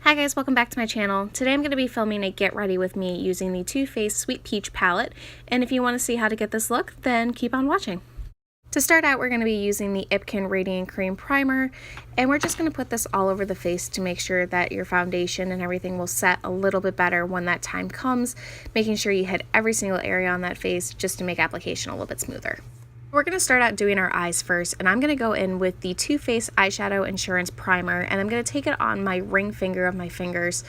Hi guys, welcome back to my channel. Today I'm going to be filming a get ready with me using the Too Faced Sweet Peach palette, and if you want to see how to get this look, then keep on watching. To start out, we're going to be using the IPKN Radiant Cream Primer, and we're just going to put this all over the face to make sure that your foundation and everything will set a little bit better when that time comes, making sure you hit every single area on that face just to make application a little bit smoother. We're going to start out doing our eyes first, and I'm going to go in with the Too Faced Eyeshadow Insurance Primer, and I'm going to take it on my ring finger of my fingers,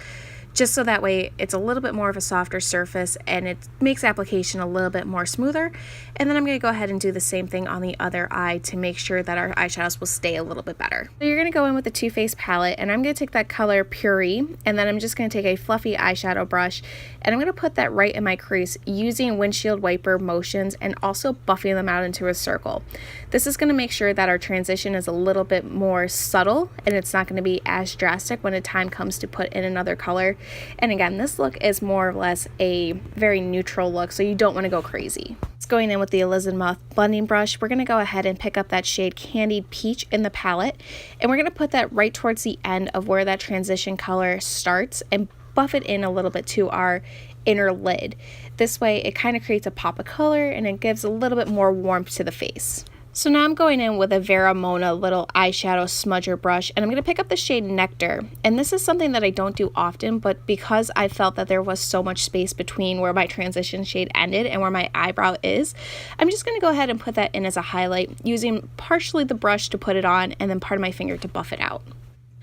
just so that way it's a little bit more of a softer surface and it makes application a little bit more smoother. And then I'm going to go ahead and do the same thing on the other eye to make sure that our eyeshadows will stay a little bit better. So you're going to go in with the Too Faced palette, and I'm going to take that color Puree, and then I'm just going to take a fluffy eyeshadow brush, and I'm going to put that right in my crease using windshield wiper motions and also buffing them out into a circle. This is going to make sure that our transition is a little bit more subtle and it's not going to be as drastic when the time comes to put in another color. And again, this look is more or less a very neutral look, so you don't want to go crazy. It's going in with the Mott Blending brush. We're going to go ahead and pick up that shade Candied Peach in the palette, and we're going to put that right towards the end of where that transition color starts and buff it in a little bit to our inner lid. This way it kind of creates a pop of color and it gives a little bit more warmth to the face. So now I'm going in with a Vera Mona little eyeshadow smudger brush, and I'm going to pick up the shade Nectar. And this is something that I don't do often, but because I felt that there was so much space between where my transition shade ended and where my eyebrow is, I'm just going to go ahead and put that in as a highlight, using partially the brush to put it on and then part of my finger to buff it out.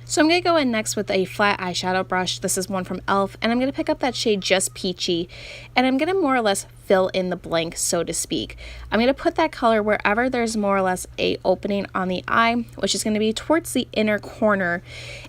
So I'm going to go in next with a flat eyeshadow brush. This is one from E.l.f, and I'm going to pick up that shade Just Peachy, and I'm going to more or less fill in the blank, so to speak. I'm going to put that color wherever there's more or less a opening on the eye, which is going to be towards the inner corner,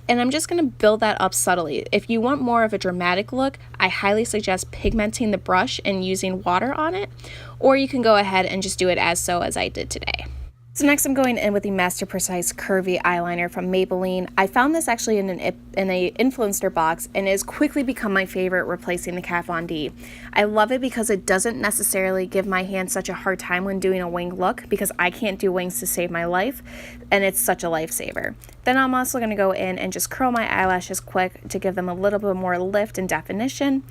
and I'm just going to build that up subtly. If you want more of a dramatic look, I highly suggest pigmenting the brush and using water on it, or you can go ahead and just do it as I did today. So next I'm going in with the MasterPrecise Curvy eyeliner from Maybelline. I found this actually in a influencer box, and it has quickly become my favorite, replacing the Kat Von D. I love it because it doesn't necessarily give my hand such a hard time when doing a wing look, because I can't do wings to save my life, and it's such a lifesaver. Then I'm also going to go in and just curl my eyelashes quick to give them a little bit more lift and definition.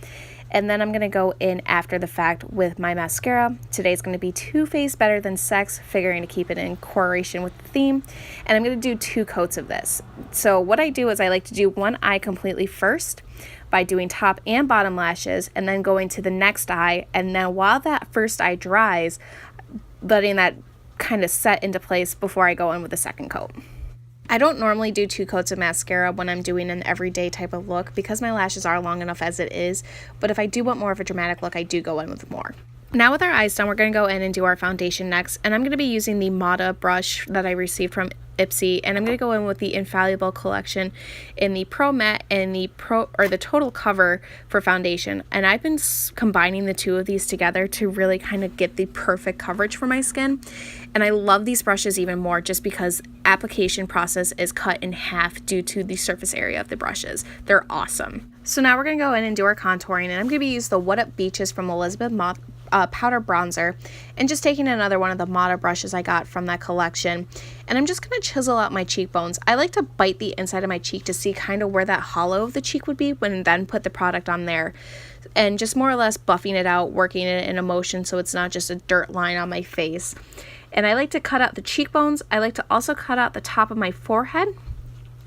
And then I'm going to go in after the fact with my mascara. Today's going to be Too Faced Better Than Sex, figuring to keep it in correlation with the theme. And I'm going to do 2 coats of this. So what I do is I like to do one eye completely first by doing top and bottom lashes, and then going to the next eye. And then while that first eye dries, letting that kind of set into place before I go in with the second coat. I don't normally do 2 coats of mascara when I'm doing an everyday type of look because my lashes are long enough as it is, but if I do want more of a dramatic look, I do go in with more. Now with our eyes done, we're going to go in and do our foundation next, and I'm going to be using the MODA brush that I received from Ipsy, and I'm going to go in with the Infallible collection in the Pro Matte and the Total Cover for foundation. And I've been combining the 2 of these together to really kind of get the perfect coverage for my skin. And I love these brushes even more just because application process is cut in half due to the surface area of the brushes. They're awesome. So now we're going to go in and do our contouring, and I'm going to be using the Whatup Beaches from Elizabeth Mott powder bronzer, and just taking another one of the MODA brushes I got from that collection, and I'm just going to chisel out my cheekbones. I like to bite the inside of my cheek to see kind of where that hollow of the cheek would be when then put the product on there, and just more or less buffing it out, working it in a motion so it's not just a dirt line on my face. And I like to cut out the cheekbones. I like to also cut out the top of my forehead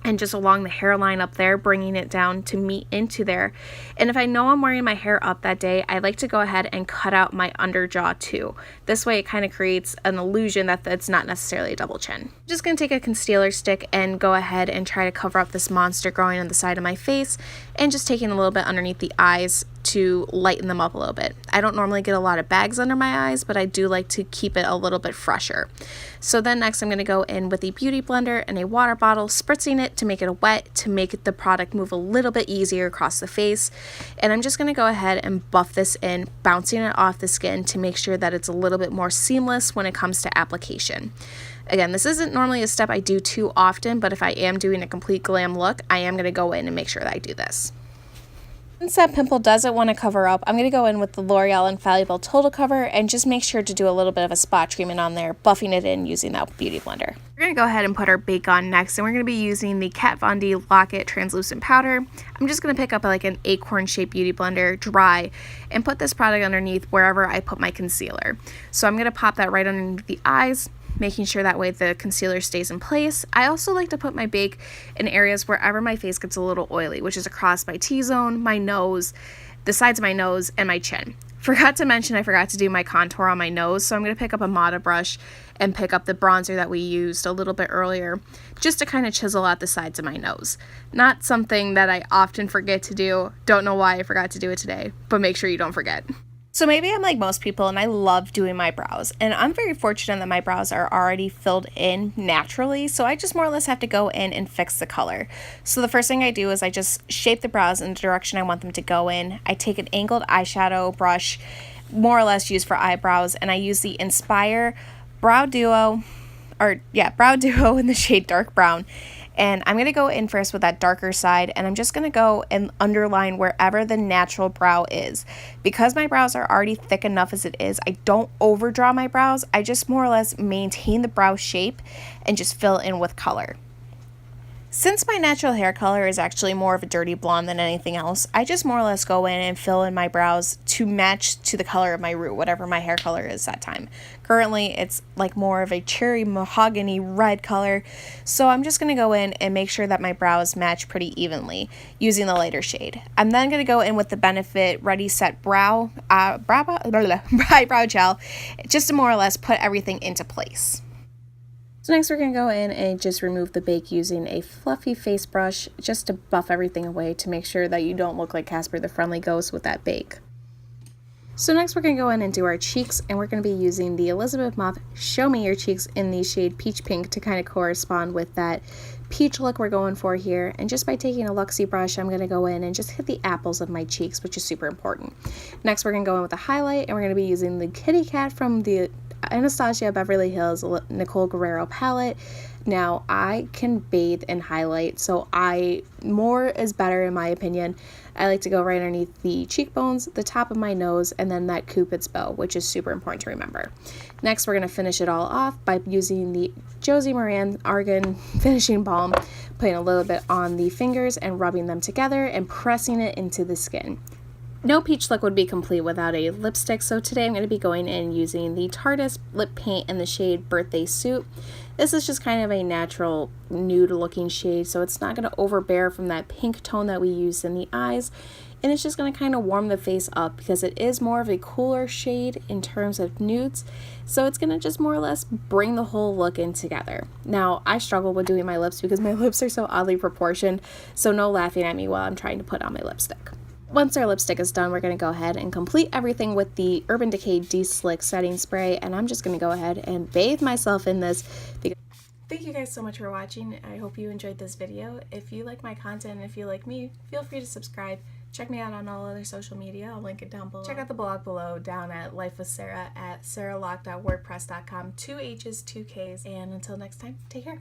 and just along the hairline up there, bringing it down to meet into there. And if I know I'm wearing my hair up that day, I like to go ahead and cut out my underjaw too. This way it kind of creates an illusion that it's not necessarily a double chin. I'm just going to take a concealer stick and go ahead and try to cover up this monster growing on the side of my face, and just taking a little bit underneath the eyes to lighten them up a little bit. I don't normally get a lot of bags under my eyes, but I do like to keep it a little bit fresher. So then next I'm going to go in with a beauty blender and a water bottle, spritzing it to make it wet, to make the product move a little bit easier across the face. And I'm just going to go ahead and buff this in, bouncing it off the skin to make sure that it's a little bit more seamless when it comes to application. Again, this isn't normally a step I do too often, but if I am doing a complete glam look, I am going to go in and make sure that I do this. Since that pimple doesn't want to cover up, I'm going to go in with the L'Oreal Infallible Total Cover and just make sure to do a little bit of a spot treatment on there, buffing it in using that beauty blender. We're We're going to go ahead and put our bake on next, and we're going to be using the Kat Von D Lock-It Translucent Powder. I'm just going to pick up like an acorn-shaped beauty blender, dry, and put this product underneath wherever I put my concealer. So I'm going to pop that right underneath the eyes, making sure that way the concealer stays in place. I also like to put my bake in areas wherever my face gets a little oily, which is across my T-zone, my nose, the sides of my nose, and my chin. Forgot to mention I forgot to do my contour on my nose, so I'm going to pick up a MODA brush and pick up the bronzer that we used a little bit earlier just to kind of chisel out the sides of my nose. Not something that I often forget to do. Don't know why I forgot to do it today, but make sure you don't forget. So maybe I'm like most people and I love doing my brows, and I'm very fortunate that my brows are already filled in naturally, so I just more or less have to go in and fix the color. So the first thing I do is I just shape the brows in the direction I want them to go in. I take an angled eyeshadow brush, more or less used for eyebrows, and I use the INSPR Brow Duo in the shade Dark Brown. And I'm going to go in first with that darker side, and I'm just going to go and underline wherever the natural brow is. Because my brows are already thick enough as it is, I don't overdraw my brows. I just more or less maintain the brow shape and just fill in with color. Since my natural hair color is actually more of a dirty blonde than anything else, I just more or less go in and fill in my brows to match to the color of my root, whatever my hair color is that time. Currently, it's like more of a cherry mahogany red color, so I'm just going to go in and make sure that my brows match pretty evenly using the lighter shade. I'm then going to go in with the Benefit Ready Set Eyebrow Gel just to more or less put everything into place. So next we're going to go in and just remove the bake using a fluffy face brush just to buff everything away to make sure that you don't look like Casper the Friendly Ghost with that bake. So next we're going to go in and do our cheeks, and we're going to be using the Elizabeth Moth Show Me Your Cheeks in the shade Peach Pink to kind of correspond with that peach look we're going for here. And just by taking a Luxie brush, I'm going to go in and just hit the apples of my cheeks, which is super important. Next we're going to go in with a highlight, and we're going to be using the Kitty Cat from the Anastasia Beverly Hills Nicole Guerrero palette. Now I can bathe in highlight, so more is better in my opinion. I like to go right underneath the cheekbones, the top of my nose, and then that Cupid's bow, which is super important to remember. Next we're going to finish it all off by using the Josie Maran Argan Finishing Balm, putting a little bit on the fingers and rubbing them together and pressing it into the skin. No peach look would be complete without a lipstick, so today I'm going to be going in using the Tarteist lip paint in the shade Birthday Suit. This is just kind of a natural nude looking shade, so it's not going to overbear from that pink tone that we used in the eyes, and it's just going to kind of warm the face up because it is more of a cooler shade in terms of nudes, so it's going to just more or less bring the whole look in together. Now I struggle with doing my lips because my lips are so oddly proportioned, so no laughing at me while I'm trying to put on my lipstick. Once our lipstick is done, we're going to go ahead and complete everything with the Urban Decay De-Slick Setting Spray, and I'm just going to go ahead and bathe myself in this. Thank you guys so much for watching. I hope you enjoyed this video. If you like my content and if you like me, feel free to subscribe. Check me out on all other social media. I'll link it down below. Check out the blog below down at Life with Sarah at sarahlock.wordpress.com. 2 H's, 2 K's, and until next time, take care.